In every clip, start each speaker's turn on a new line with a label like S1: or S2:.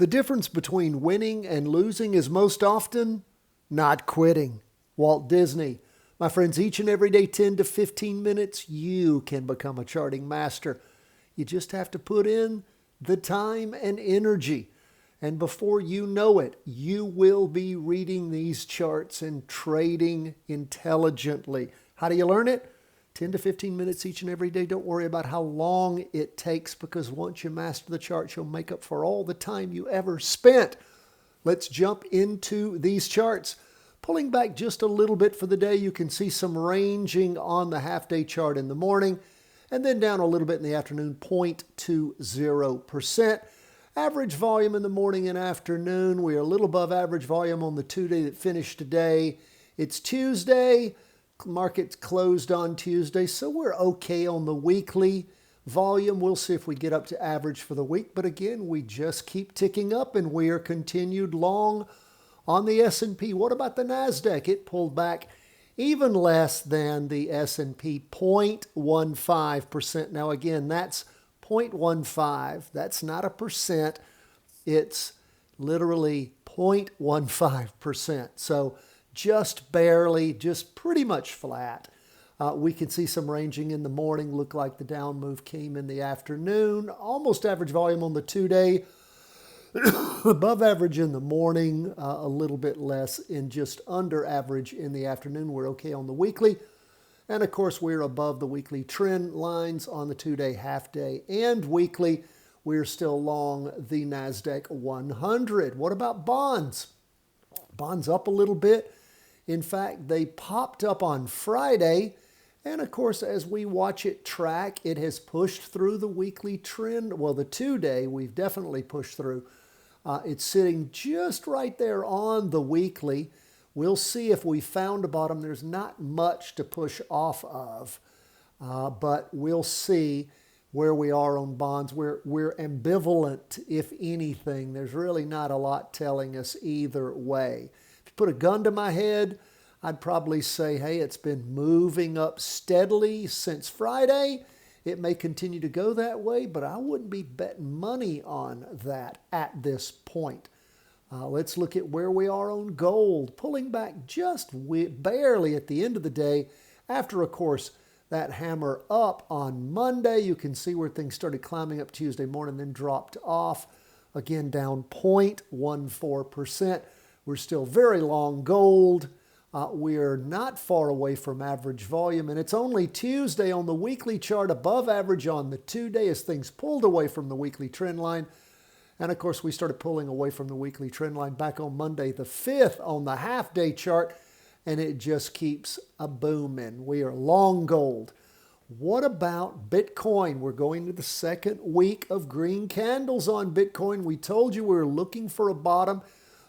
S1: The difference between winning and losing is most often not quitting. Walt Disney. My friends, each and every day, 10 to 15 minutes, you can become a charting master. You just have to put in the time and energy. And before you know it, you will be reading these charts and trading intelligently. How do you learn it? 10 to 15 minutes each and every day. Don't worry about how long it takes, because once you master the charts, you'll make up for all the time you ever spent. Let's jump into these charts. Pulling back just a little bit for the day, you can see some ranging on the half-day chart in the morning, and then down a little bit in the afternoon, 0.20%. Average volume in the morning and afternoon. We are a little above average volume on the 2-day that finished today. It's Tuesday. Markets closed on Tuesday, so we're okay on the weekly volume. We'll see if we get up to average for the week. But again, we just keep ticking up, and we are continued long on the S&P. What about the NASDAQ? It pulled back even less than the S&P, 0.15%. Now again, that's 0.15. That's not a percent. It's literally 0.15%. So just barely, just pretty much flat. We can see some ranging in the morning. Look like the down move came in the afternoon. Almost average volume on the 2-day. Above average in the morning, a little bit less in just under average in the afternoon. We're okay on the weekly. And of course, we're above the weekly trend lines on the 2-day, half-day, and weekly. We're still long the NASDAQ 100. What about bonds? Bonds up a little bit. In fact, they popped up on Friday. And of course, as we watch it track, it has pushed through the weekly trend. Well, the 2-day, we've definitely pushed through. It's sitting just right there on the weekly. We'll see if we found a bottom. There's not much to push off of, but we'll see where we are on bonds. We're ambivalent, if anything. There's really not a lot telling us either way. If you put a gun to my head, I'd probably say, hey, it's been moving up steadily since Friday. It may continue to go that way, but I wouldn't be betting money on that at this point. Let's look at where we are on gold, pulling back just barely at the end of the day after, of course, that hammer up on Monday. You can see where things started climbing up Tuesday morning, then dropped off. Again, down 0.14%. We're still very long gold. We're not far away from average volume, and it's only Tuesday on the weekly chart above average on the 2-day as things pulled away from the weekly trend line. And of course, we started pulling away from the weekly trend line back on Monday the 5th on the half-day chart, and it just keeps booming. We are long gold. What about Bitcoin? We're going to the second week of green candles on Bitcoin. We told you we were looking for a bottom.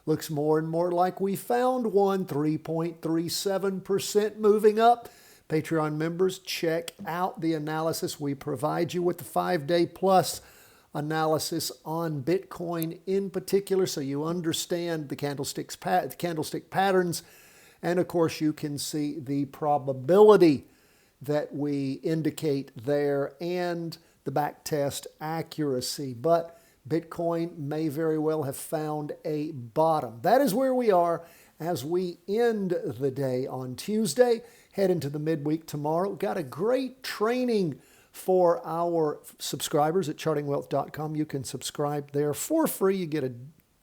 S1: Looks more and more like we found one, 3.37% moving up. Patreon members, check out the analysis. We provide you with the 5-day plus analysis on Bitcoin in particular, so you understand the candlestick patterns. And of course, you can see the probability that we indicate there and the backtest accuracy. But Bitcoin may very well have found a bottom. That is where we are as we end the day on Tuesday, head into the midweek tomorrow. Got a great training for our subscribers at chartingwealth.com. You can subscribe there for free. You get a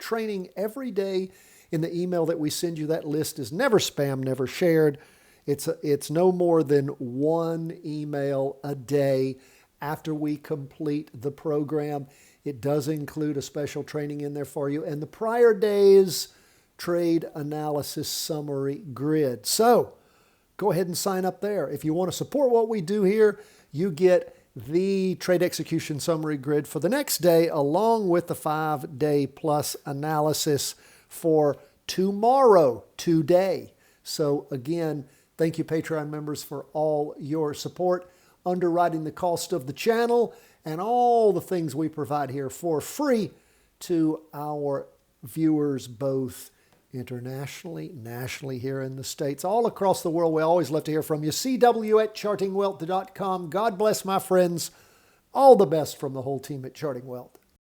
S1: training every day in the email that we send you. That list is never spam, never shared. It's no more than one email a day after we complete the program. It does include a special training in there for you, and the prior day's trade analysis summary grid. So go ahead and sign up there. If you want to support what we do here, you get the trade execution summary grid for the next day, along with the 5-day plus analysis for tomorrow, today. So again, thank you, Patreon members, for all your support, underwriting the cost of the channel, and all the things we provide here for free to our viewers, both internationally, nationally here in the States, all across the world. We always love to hear from you. CW@chartingwealth.com. God bless, my friends. All the best from the whole team at Charting Wealth.